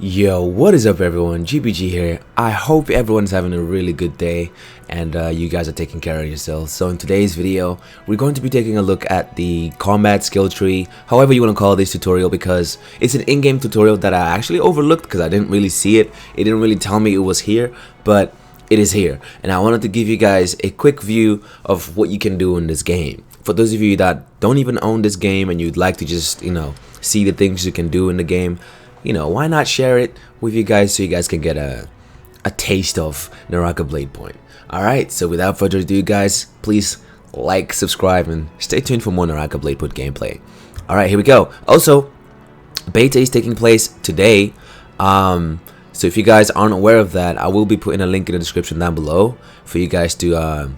Yo, what is up everyone? GBG here. I hope everyone's having a really good day and you guys are taking care of yourselves. So in today's video, we're going to be taking a look at the combat skill tree, however you want to call this tutorial, because it's an in-game tutorial that I actually overlooked because I didn't really see it. It didn't really tell me it was here, but it is here. And I wanted to give you guys a quick view of what you can do in this game. For those of you that don't even own this game and you'd like to just, see the things you can do in the game, why not share it with you guys so you guys can get a taste of NARAKA Bladepoint. Alright, so without further ado guys, please like, subscribe, and stay tuned for more NARAKA Bladepoint gameplay. Alright, here we go. Also, beta is taking place today. So if you guys aren't aware of that, I will be putting a link in the description down below for you guys to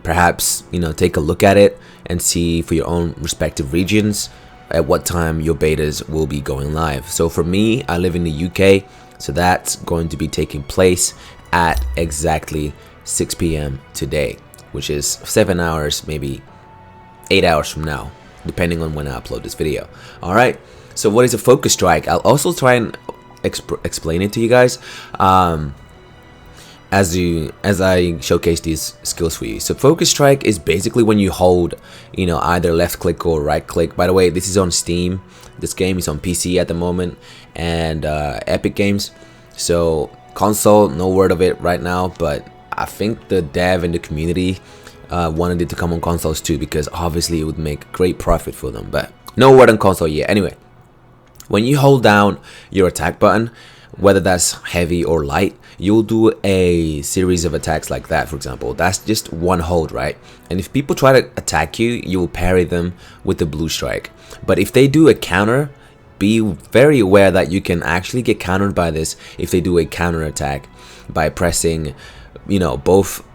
perhaps, take a look at it and see for your own respective regions at what time your betas will be going live. So for me, I live in the UK, so that's going to be taking place at exactly 6 p.m. today, which is 7 hours, maybe 8 hours from now, depending on when I upload this video. Alright, so what is a focus strike? I'll also try and explain it to you guys as I showcase these skills for you. So focus strike is basically when you hold, either left click or right click. By the way, this is on Steam. This game is on PC at the moment and Epic Games. So console, no word of it right now, but I think the dev and the community wanted it to come on consoles too, because obviously it would make great profit for them, but no word on console yet. Anyway, when you hold down your attack button, whether that's heavy or light, you'll do a series of attacks like that. For example, that's just one hold, right? And if people try to attack you, you will parry them with the blue strike. But if they do a counter, be very aware that you can actually get countered by this if they do a counter attack by pressing, both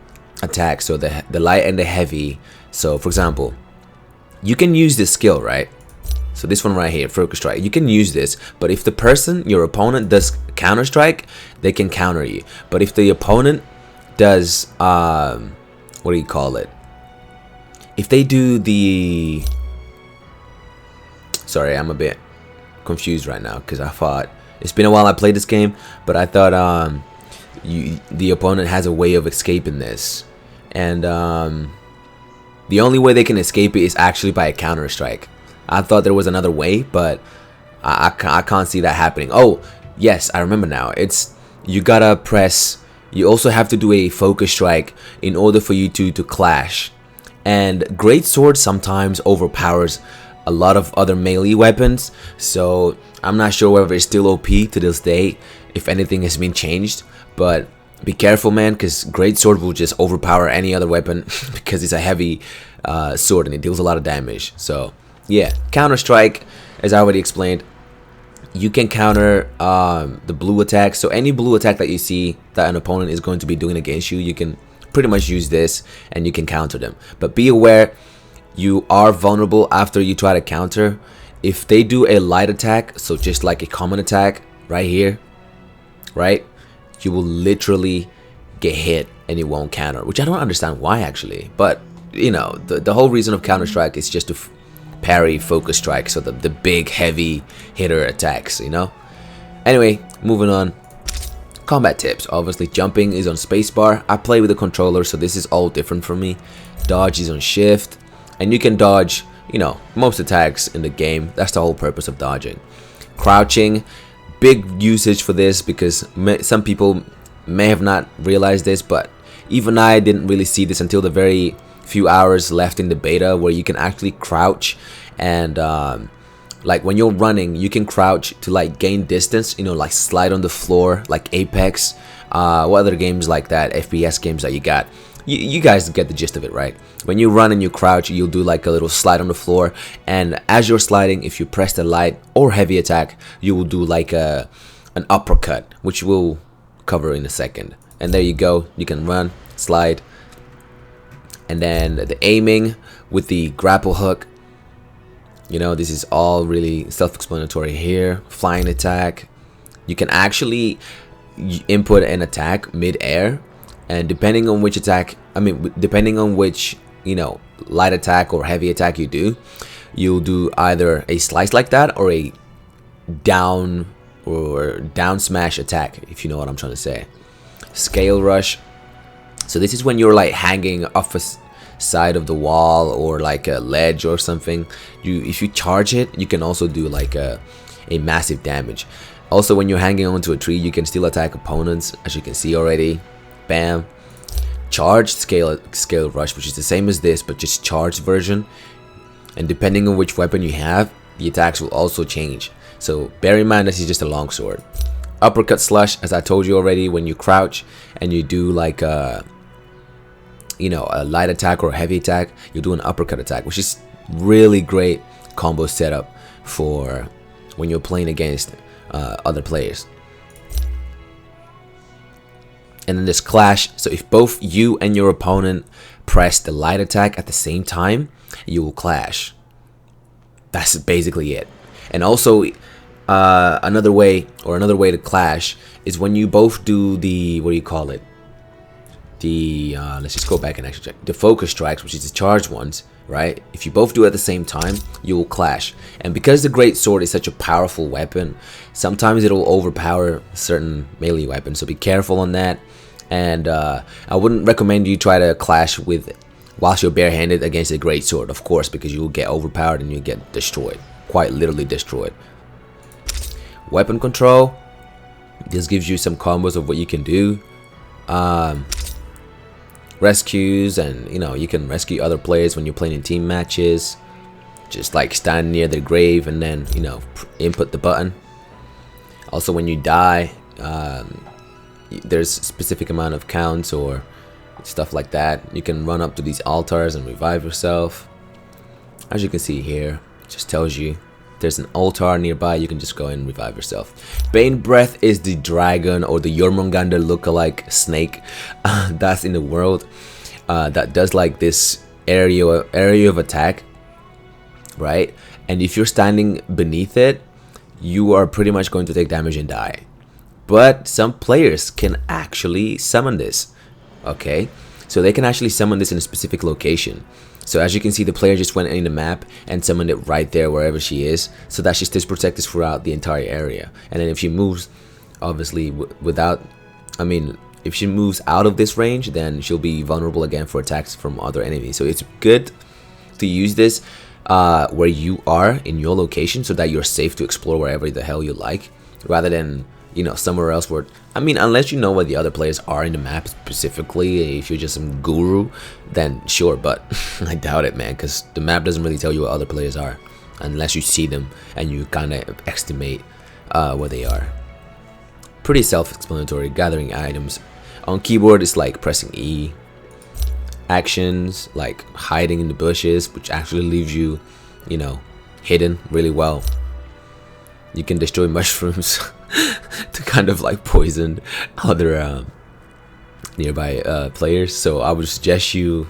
attacks, so the light and the heavy. So for example, you can use this skill, right? So this one right here, focus strike, you can use this, but if the person, your opponent, does counter strike, they can counter you. But if the opponent does, what do you call it? If they do the, sorry, I'm a bit confused right now because I thought, it's been a while I played this game, but I thought the opponent has a way of escaping this. And the only way they can escape it is actually by a counter strike. I thought there was another way, but I can't see that happening. Oh, yes, I remember now. It's, you gotta press, you also have to do a focus strike in order for you to clash. And Greatsword sometimes overpowers a lot of other melee weapons, so I'm not sure whether it's still OP to this day, if anything has been changed. But be careful, man, because Greatsword will just overpower any other weapon because it's a heavy sword and it deals a lot of damage. So yeah, counter strike, as I already explained, you can counter the blue attack. So any blue attack that you see that an opponent is going to be doing against you, you can pretty much use this and you can counter them. But be aware, you are vulnerable after you try to counter. If they do a light attack, so just like a common attack right here, right, you will literally get hit and it won't counter, which I don't understand why actually. But the whole reason of counter strike is just to parry focus strike, so the big heavy hitter attacks, Anyway, moving on. Combat tips. Obviously jumping is on spacebar. I play with a controller, so this is all different for me. Dodge is on shift, and you can dodge most attacks in the game. That's the whole purpose of dodging. Crouching, big usage for this because some people may have not realized this, but even I didn't really see this until the very few hours left in the beta, where you can actually crouch and like when you're running, you can crouch to like gain distance, like slide on the floor, like Apex, what other games like that, FPS games that you got, you guys get the gist of it, right? When you run and you crouch, you'll do like a little slide on the floor, and as you're sliding, if you press the light or heavy attack, you will do like an uppercut, which we'll cover in a second. And there you go, you can run, slide. And then the aiming with the grapple hook, this is all really self-explanatory here. Flying attack, you can actually input an attack mid-air, and depending on which attack, depending on which, light attack or heavy attack you do, you'll do either a slice like that or a down or down smash attack, if you know what I'm trying to say. Scale rush. So this is when you're like hanging off a side of the wall or like a ledge or something. If you charge it, you can also do like a massive damage. Also, when you're hanging onto a tree, you can still attack opponents, as you can see already. Bam. Charged scale rush, which is the same as this, but just charged version. And depending on which weapon you have, the attacks will also change. So bear in mind, this is just a longsword. Uppercut slush, as I told you already, when you crouch and you do like a light attack or a heavy attack, you do an uppercut attack, which is really great combo setup for when you're playing against other players. And then there's clash. So if both you and your opponent press the light attack at the same time, you will clash. That's basically it. And also another way to clash is when you both do the, what do you call it, the let's just go back and actually check the focus strikes, which is the charged ones, right? If you both do it at the same time, you will clash. And because the Greatsword is such a powerful weapon, sometimes it'll overpower certain melee weapons, so be careful on that. And I wouldn't recommend you try to clash with whilst you're barehanded against a Greatsword, of course, because you will get overpowered and you'll get destroyed, quite literally destroyed. Weapon control, this gives you some combos of what you can do. Rescues, and you can rescue other players when you're playing in team matches. Just like stand near their grave and then input the button. Also, when you die, there's a specific amount of counts or stuff like that. You can run up to these altars and revive yourself. As you can see here, it just tells you there's an altar nearby. You can just go and revive yourself. Bane Breath is the dragon or the Jormungandr lookalike snake that's in the world that does like this area of attack, right? And if you're standing beneath it, you are pretty much going to take damage and die. But some players can actually summon this. Okay, so they can actually summon this in a specific location. So as you can see, the player just went in the map and summoned it right there wherever she is, so that she stays protected throughout the entire area. And then if she moves, obviously if she moves out of this range, then she'll be vulnerable again for attacks from other enemies. So it's good to use this where you are in your location, so that you're safe to explore wherever the hell you like, rather than somewhere else where, unless you know where the other players are in the map specifically. If you're just some guru, then sure, but I doubt it, man, because the map doesn't really tell you where other players are unless you see them and you kind of estimate where they are. Pretty self-explanatory. Gathering items on keyboard is like pressing E. Actions like hiding in the bushes, which actually leaves you hidden really well. You can destroy mushrooms to kind of like poison other nearby players. So I would suggest you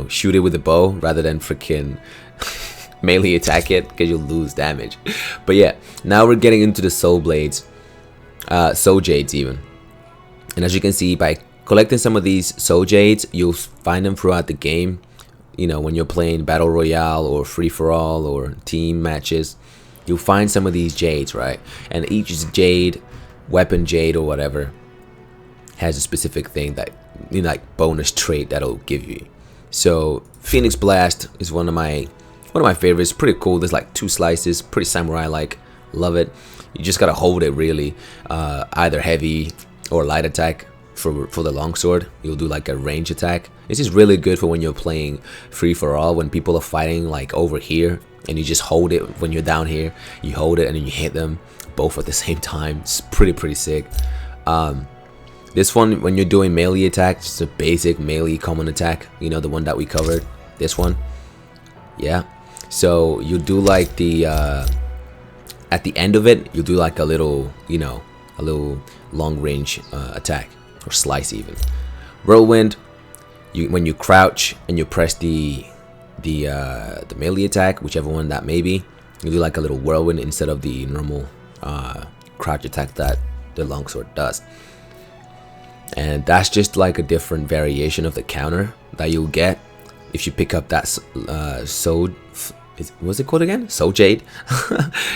shoot it with a bow rather than freaking melee attack it, because you'll lose damage. But yeah, now we're getting into the soul blades, soul jades even. And as you can see, by collecting some of these soul jades, you'll find them throughout the game. When you're playing battle royale or free for all or team matches, you'll find some of these jades, right? And each jade, weapon jade or whatever, has a specific thing that like bonus trait that'll give you. So Phoenix Blast is one of my favorites. Pretty cool. There's like 2 slices, pretty samurai like. Love it. You just gotta hold it really, either heavy or light attack. For the longsword, you'll do like a range attack. This is really good for when you're playing free for all, when people are fighting like over here, and you just hold it when you're down here. You hold it and then you hit them both at the same time. It's pretty sick. This one, when you're doing melee attack, just a basic melee common attack, the one that we covered. This one, yeah. So you do like the at the end of it, you do like a little long range attack, or slice even. Whirlwind, when you crouch and you press the melee attack, whichever one that may be, you do like a little whirlwind instead of the normal crouch attack that the longsword does. And that's just like a different variation of the counter that you'll get if you pick up that what's it called again? Soul Jade.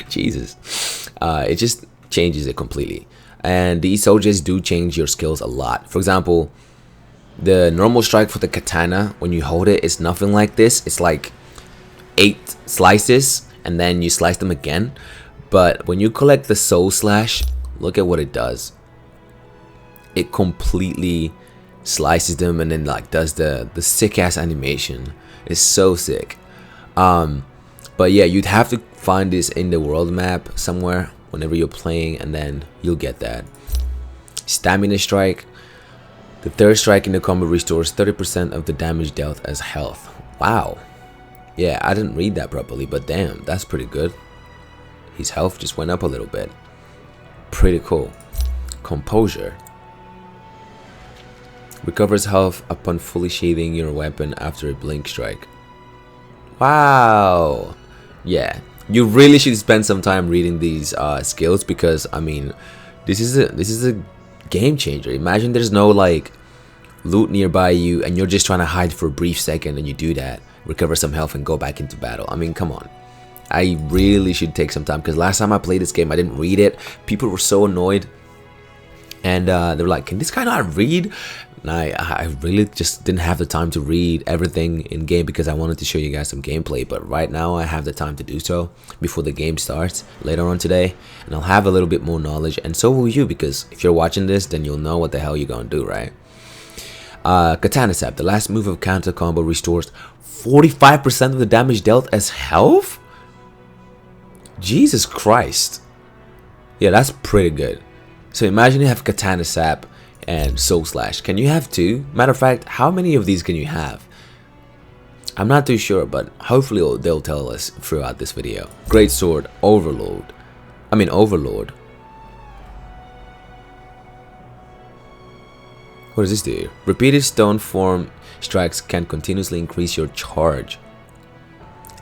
Jesus. It just changes it completely. And these soldiers do change your skills a lot. For example, the normal strike for the katana, when you hold it, it's nothing like this. It's like 8 slices and then you slice them again. But when you collect the soul slash, look at what it does. It completely slices them and then like does the sick ass animation. It's so sick. But yeah, you'd have to find this in the world map somewhere whenever you're playing, and then you'll get that. Stamina strike. The third strike in the combo restores 30% of the damage dealt as health. Wow. Yeah, I didn't read that properly, but damn, that's pretty good. His health just went up a little bit. Pretty cool. Composure. Recovers health upon fully sheathing your weapon after a blink strike. Wow. Yeah, you really should spend some time reading these skills, because I mean, this is a game changer. Imagine there's no like loot nearby you and you're just trying to hide for a brief second, and you do that, recover some health and go back into battle. I mean, come on. I really should take some time, because last time I played this game I didn't read it. People were so annoyed, and they were like, can this guy not read? And I really just didn't have the time to read everything in game, because I wanted to show you guys some gameplay. But right now I have the time to do so before the game starts later on today, and I'll have a little bit more knowledge, and so will you, because if you're watching this, then you'll know what the hell you're gonna do, right? Katana Sap. The last move of counter combo restores 45% of the damage dealt as health? Jesus Christ. Yeah, that's pretty good. So imagine you have Katana Sap and Soul Slash. Can you have 2? Matter of fact, how many of these can you have? I'm not too sure, but hopefully they'll tell us throughout this video. Greatsword Overlord. What does this do? Repeated stone form strikes can continuously increase your charge.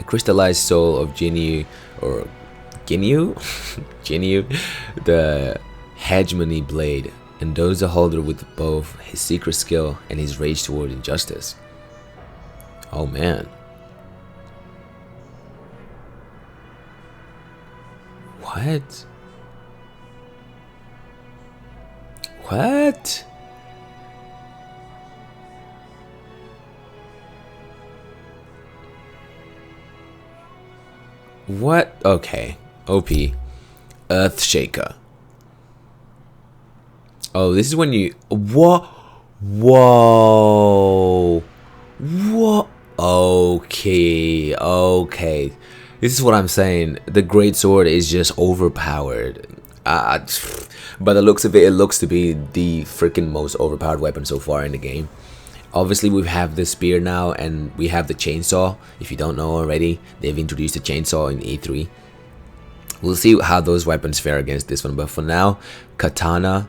A crystallized soul of Jinyu, or Ginyu? Jinyu, the hegemony blade, endows the holder with both his secret skill and his rage toward injustice. Oh man. What? What? What? Okay. OP. Earth Shaker. Oh, this is when you... What? Whoa. What? Okay. Okay. This is what I'm saying. The Greatsword is just overpowered. By the looks of it, it looks to be the freaking most overpowered weapon so far in the game. Obviously, we have the spear now, and we have the chainsaw. If you don't know already, they've introduced the chainsaw in E3. We'll see how those weapons fare against this one. But for now, katana,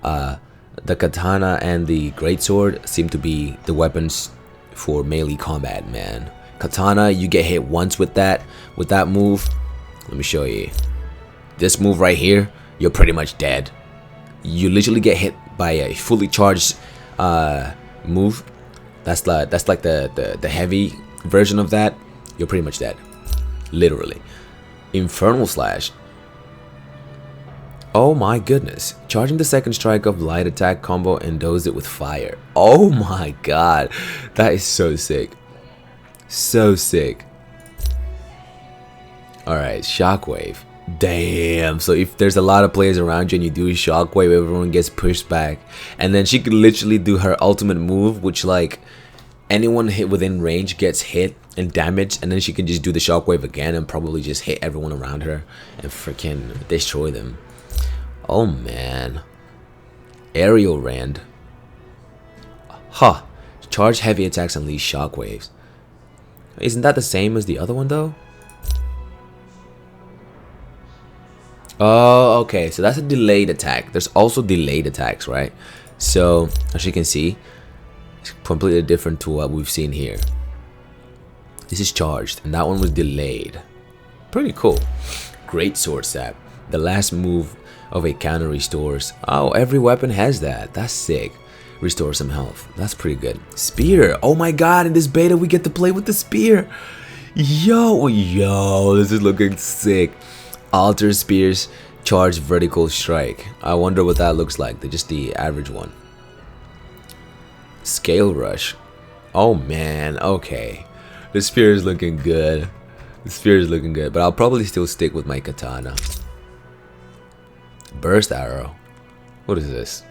the katana and the greatsword seem to be the weapons for melee combat, man. Katana, you get hit once with that move. Let me show you. This move right here, you're pretty much dead. You literally get hit by a fully charged move. That's like the heavy version of that. You're pretty much dead, literally. Infernal Slash. Oh my goodness. Charging the second strike of light attack combo endows it with fire. Oh my god, that is so sick. So sick. Alright, Shockwave. Damn, so if there's a lot of players around you and you do a shockwave, everyone gets pushed back. And then she could literally do her ultimate move, which like anyone hit within range gets hit and damaged, and then she can just do the shockwave again and probably just hit everyone around her and freaking destroy them. Oh man. Aerial Rand. Huh. Charge heavy attacks and unleash shockwaves. Isn't that the same as the other one though? Oh, okay, so that's a delayed attack. There's also delayed attacks, right? So, as you can see, it's completely different to what we've seen here. This is charged, and that one was delayed. Pretty cool. Greatsword Sap. The last move of a counter restores. Oh, every weapon has that. That's sick. Restore some health. That's pretty good. Spear. Oh my god, in this beta we get to play with the spear. Yo, this is looking sick. Alter spears Charge vertical strike. I wonder what that looks like. Just the average one. Scale rush. Oh man, okay. The spear is looking good. The spear is looking good, but I'll probably still stick with my katana. Burst arrow. What is this?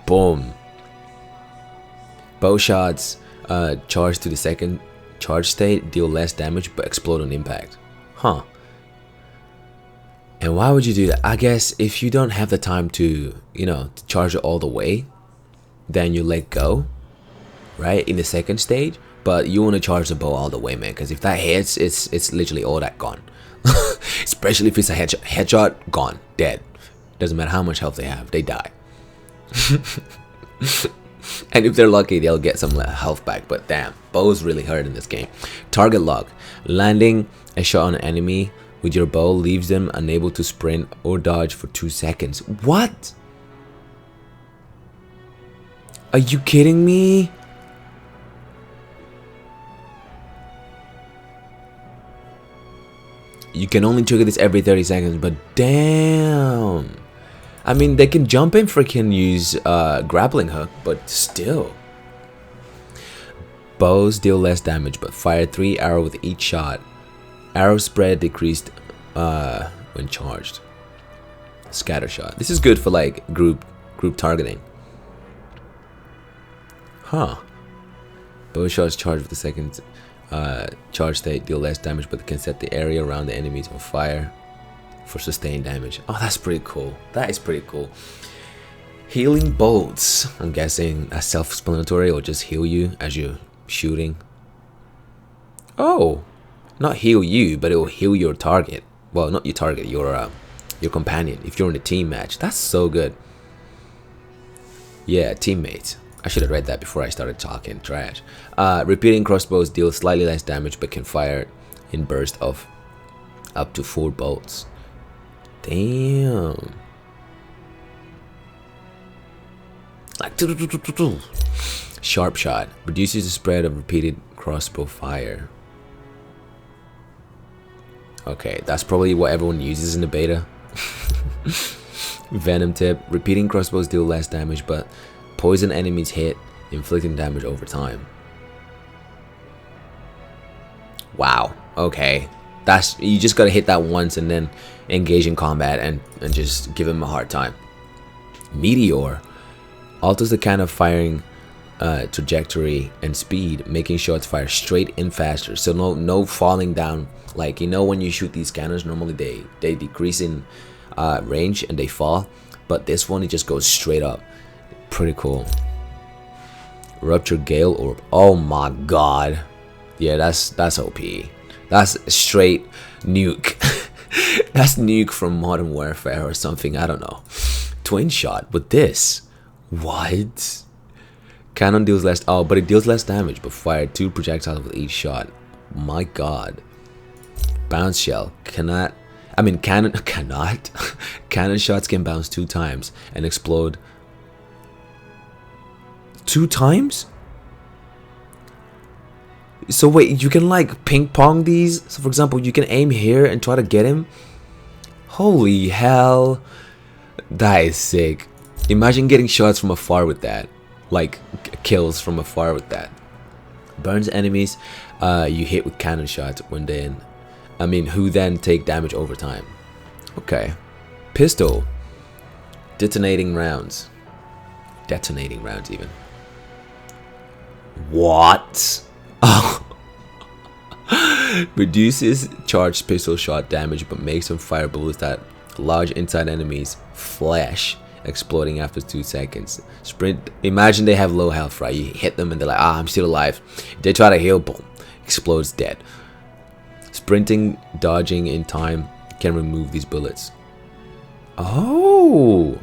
Boom. Bow shots charge to the second charge state, deal less damage but explode on impact. Huh. And why would you do that? I guess if you don't have the time to, you know, to charge it all the way, then you let go, right, in the second stage. But you want to charge the bow all the way, man, because if that hits, it's literally all that gone. Especially if it's a headshot, gone, dead. Doesn't matter how much health they have, they die. And if they're lucky, they'll get some health back. But damn, bows really hurt in this game. Target lock. Landing a shot on an enemy with your bow leaves them unable to sprint or dodge for 2 seconds. What? Are you kidding me? You can only trigger this every 30 seconds, but damn. I mean, they can jump and freaking use grappling hook, but still. Bows deal less damage, but fire 3 arrows with each shot. Arrow spread decreased when charged. Scatter shot. This is good for like group targeting. Huh. Bow shots charged with the second charge state deal less damage, but can set the area around the enemies on fire for sustained damage. Oh, that's pretty cool. That is pretty cool. Healing bolts. I'm guessing that's self-explanatory, or just heal you as you're shooting. Oh, not heal you, but it will heal your target. Well, not your target, your companion. If you're in a team match, that's so good. Yeah, teammates. I should have read that before I started talking trash. Repeating crossbows deal slightly less damage, but can fire in bursts of up to 4 bolts. Damn. Like sharp shot reduces the spread of repeated crossbow fire. Okay, that's probably what everyone uses in the beta. Venom tip. Repeating crossbows deal less damage, but poison enemies hit, inflicting damage over time. Wow. Okay. That's, you just gotta hit that once and then engage in combat and just give him a hard time. Meteor alters the kind of firing trajectory and speed, making shots fire straight in faster. So no falling down. Like, you know, when you shoot these scanners, normally they decrease in range and they fall, but this one, it just goes straight up. Pretty cool. Rupture Gale Orb. Oh my god. Yeah, that's OP. That's straight nuke. That's nuke from Modern Warfare or something. I don't know. Twin shot with this. What? Cannon deals less. Oh, but it deals less damage, but fire 2 projectiles with each shot. My god. Bounce shell. Cannon shots can bounce 2 times and explode 2 times? So wait, you can like ping pong these? So for example, you can aim here and try to get him? Holy hell. That is sick. Imagine getting shots from afar with that. Like kills from afar with that. Burns enemies you hit with cannon shots who then take damage over time. Okay. Pistol. Detonating rounds even. What? Oh. Reduces charged pistol shot damage, but makes them fire bullets that lodge inside enemies' flesh, exploding after 2 seconds. Sprint. Imagine they have low health, right? You hit them and they're like, I'm still alive. They try to heal, boom, explodes dead. Sprinting, dodging in time can remove these bullets. Oh,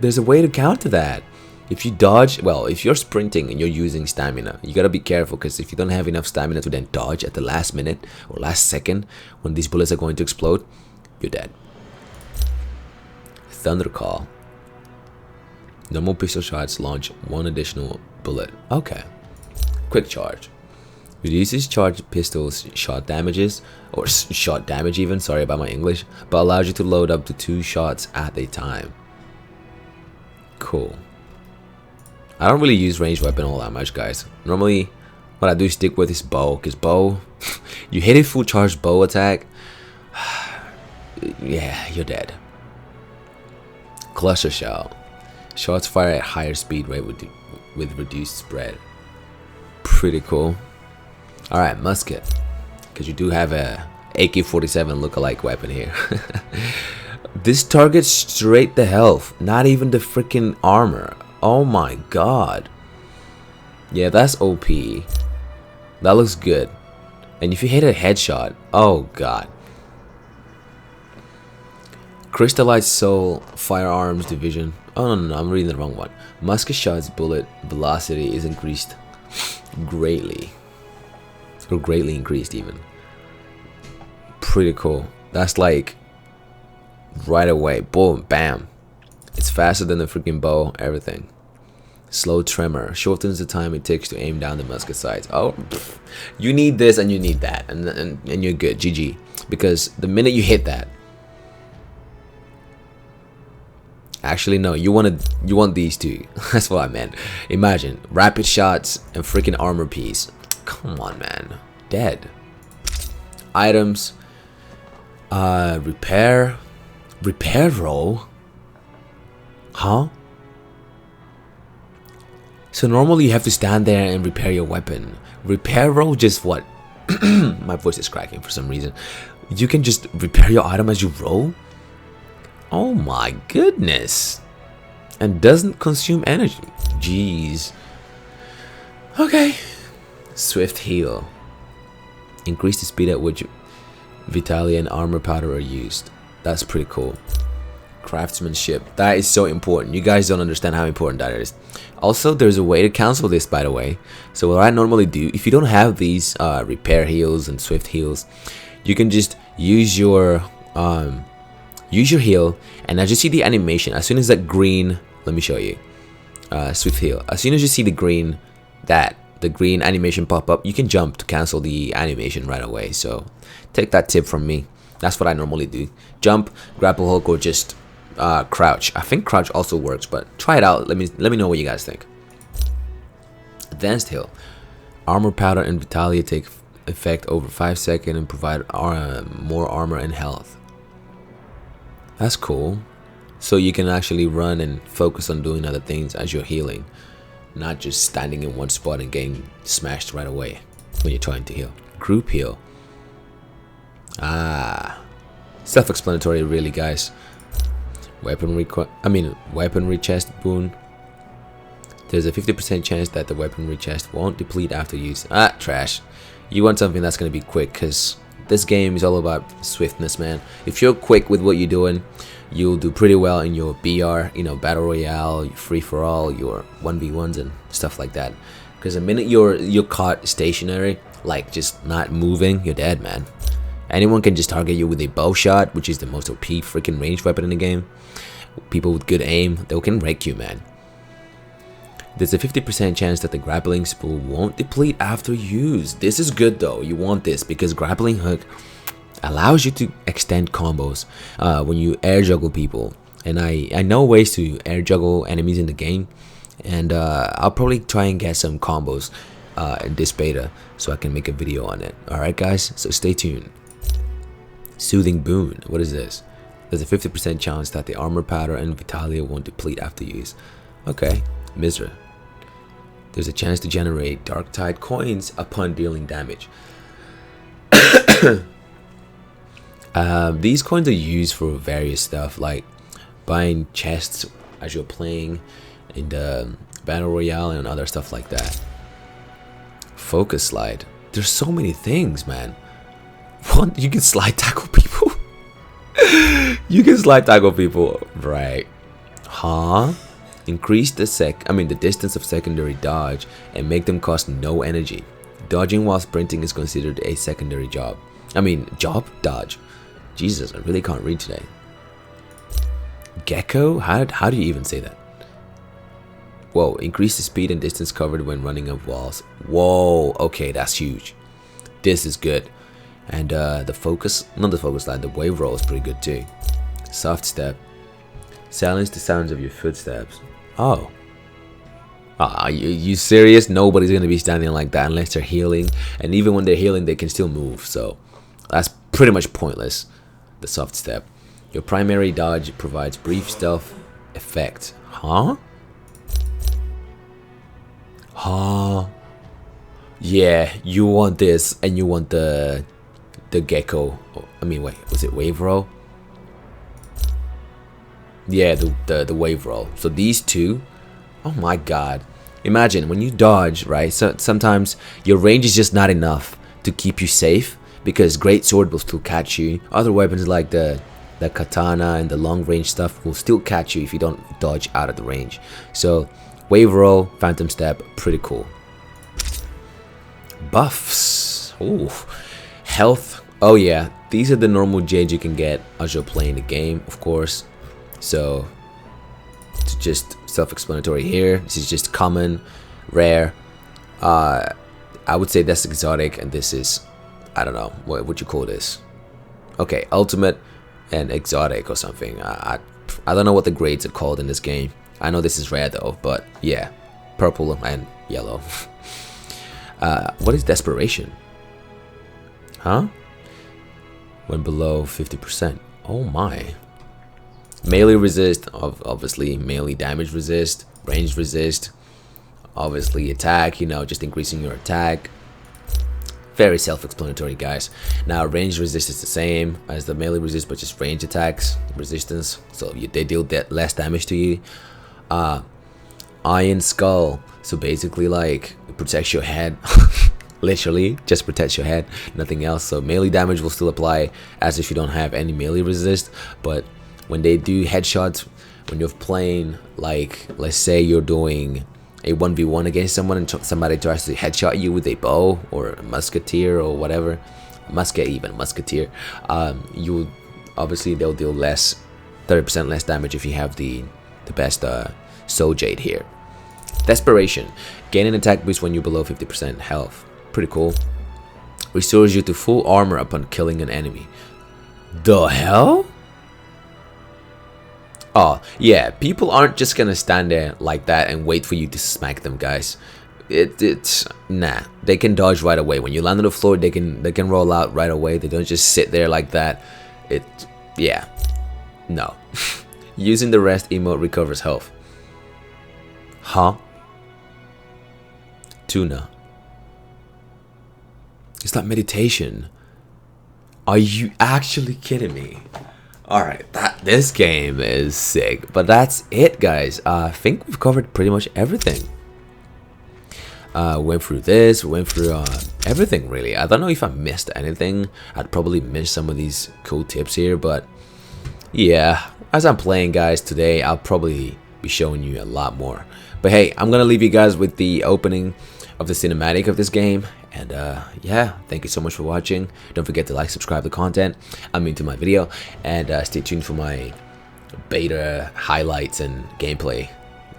there's a way to counter that. If you dodge, well, if you're sprinting and you're using stamina, you gotta be careful, because if you don't have enough stamina to then dodge at the last minute or last second when these bullets are going to explode, you're dead. Thunder Call. Normal pistol shots launch 1 additional bullet. Okay. Quick charge. Reduces charged pistols shot damages, or shot damage even, sorry about my English, but allows you to load up to 2 shots at a time. Cool. I don't really use ranged weapon all that much, guys. Normally, what I do stick with is bow, because bow, you hit a full charged bow attack, yeah, you're dead. Cluster shell. Shots fire at higher speed rate with reduced spread. Pretty cool. Alright, musket. Because you do have a AK-47 lookalike weapon here. This targets straight the health, not even the freaking armor. Oh my god. Yeah, that's OP. That looks good. And if you hit a headshot, oh god. Crystallized Soul Firearms Division. Oh no, I'm reading the wrong one. Musket shots bullet velocity is increased greatly. Or greatly increased even. Pretty cool. That's like right away. Boom, bam. It's faster than the freaking bow, everything. Slow tremor shortens the time it takes to aim down the musket sights. Oh, pff. You need this and you need that, and you're good. GG. Because the minute you hit that, actually no, you want these two. That's what I meant. Imagine rapid shots and freaking armor piece. Come on, man. Dead. Items. Repair roll. Huh? So normally you have to stand there and repair your weapon. Repair roll, just what? My voice is cracking for some reason. You can just repair your item as you roll? Oh my goodness. And doesn't consume energy. Jeez. Okay. Swift heal. Increase the speed at which Vitalia and armor powder are used. That's pretty cool. Craftsmanship. That is so important. You guys don't understand how important that is. Also, there's a way to cancel this, by the way. So what I normally do, if you don't have these repair heals and swift heals, you can just use your heal, and as you see the animation, as soon as that green, let me show you, swift heal. As soon as you see the green animation pop up, you can jump to cancel the animation right away. So take that tip from me. That's what I normally do. Jump, grapple hook, or just crouch. I think crouch also works, but try it out. Let me know what you guys think. Advanced heal. Armor powder and Vitalia take effect over 5 seconds and provide more armor and health. That's cool. So you can actually run and focus on doing other things as you're healing, not just standing in one spot and getting smashed right away when you're trying to heal. Group heal. Self-explanatory really, guys. Weaponry chest boon. There's a 50% chance that the weaponry chest won't deplete after use. Trash. You want something that's gonna be quick, because this game is all about swiftness, man. If you're quick with what you're doing, you'll do pretty well in your BR, battle royale, your free for all, your 1v1s and stuff like that. Because the minute you're caught stationary, like just not moving, you're dead, man. Anyone can just target you with a bow shot, which is the most OP freaking ranged weapon in the game. People with good aim, they can wreck you, man. There's a 50% chance that the grappling spool won't deplete after use. This is good though. You want this because grappling hook allows you to extend combos when you air juggle people. And I know ways to air juggle enemies in the game, and I'll probably try and get some combos in this beta so I can make a video on it. Alright guys, so stay tuned. Soothing boon. What is this? There's a 50% chance that the armor powder and Vitalia won't deplete after use. Okay. Misra. There's a chance to generate Dark Tide coins upon dealing damage. These coins are used for various stuff, like buying chests as you're playing in the Battle Royale and other stuff like that. Focus slide. There's so many things, man. What? You can slide tackle people? You can slide tackle people, right? Huh? Increase the distance of secondary dodge and make them cost no energy. Dodging while sprinting is considered a secondary job. Dodge. Jesus, I really can't read today. Gecko? How do you even say that? Whoa, increase the speed and distance covered when running up walls. Whoa, okay, that's huge. This is good. And the focus, not the focus line, the wave roll is pretty good too. Soft step. Silence the sounds of your footsteps. Oh. Are you serious? Nobody's going to be standing like that unless they're healing. And even when they're healing, they can still move. So that's pretty much pointless. The soft step. Your primary dodge provides brief stealth effect. Huh? Huh? Yeah, you want this, and you want the gecko. Oh, I mean, wait, was it wave roll? Yeah, the wave roll. So these two, oh my god. Imagine when you dodge, right? So sometimes your range is just not enough to keep you safe because Greatsword will still catch you. Other weapons like the katana and the long range stuff will still catch you if you don't dodge out of the range. So wave roll, phantom step, pretty cool. Buffs. Ooh. Health. Oh yeah, these are the normal jades you can get as you're playing the game, of course. So it's just self-explanatory here. This is just common, rare. I would say that's exotic, and this is, I don't know, what would you call this? Okay, ultimate and exotic or something. I don't know what the grades are called in this game. I know this is rare though, but yeah, purple and yellow. What is desperation? Huh? When below 50%. Oh my. Melee resist, obviously melee damage resist, range resist, obviously attack, you know, just increasing your attack. Very self-explanatory, guys. Now range resist is the same as the melee resist, but just range attacks resistance, so they deal less damage to you. Iron skull, so basically like it protects your head. Literally just protects your head, nothing else. So melee damage will still apply as if you don't have any melee resist, but when they do headshots, when you're playing, like let's say you're doing a 1v1 against someone and somebody tries to headshot you with a bow or a musketeer or whatever, musketeer, you obviously they'll deal less, 30% less damage if you have the best soul jade here. Desperation, gain an attack boost when you're below 50% health. Pretty cool. Restores you to full armor upon killing an enemy. The hell? Oh yeah, people aren't just gonna stand there like that and wait for you to smack them, guys. It's nah. They can dodge right away. When you land on the floor, they can roll out right away. They don't just sit there like that. Yeah, no. Using the rest emote recovers health. Huh? Tuna. It's that meditation. Are you actually kidding me? Alright, this game is sick. But that's it, guys. I think we've covered pretty much everything. Went through this, went through everything really. I don't know if I missed anything. I'd probably miss some of these cool tips here, but yeah, as I'm playing, guys, today I'll probably be showing you a lot more. But hey, I'm gonna leave you guys with the opening of the cinematic of this game. And yeah, thank you so much for watching. Don't forget to like, subscribe to content, to my video, and stay tuned for my beta highlights and gameplay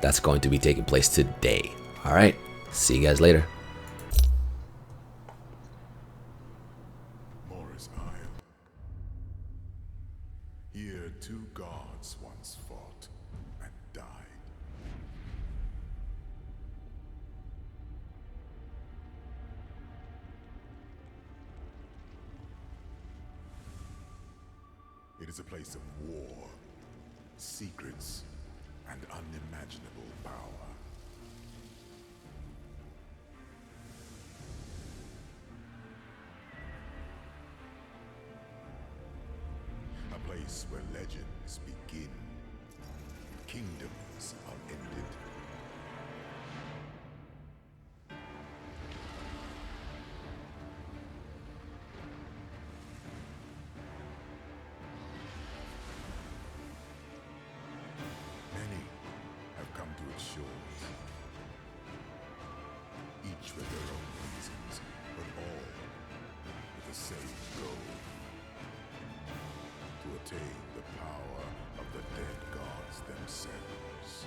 that's going to be taking place today. Alright, see you guys later. Here two gods once fought and died. It is a place of war, secrets, and unimaginable power. A place where legends begin, kingdoms are ended. Many have come to its shores, each with their own reasons, but all with the same goal: to attain the power of the dead gods themselves.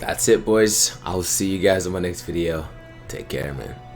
that's it, boys. I'll see you guys in my next video. Take care, man.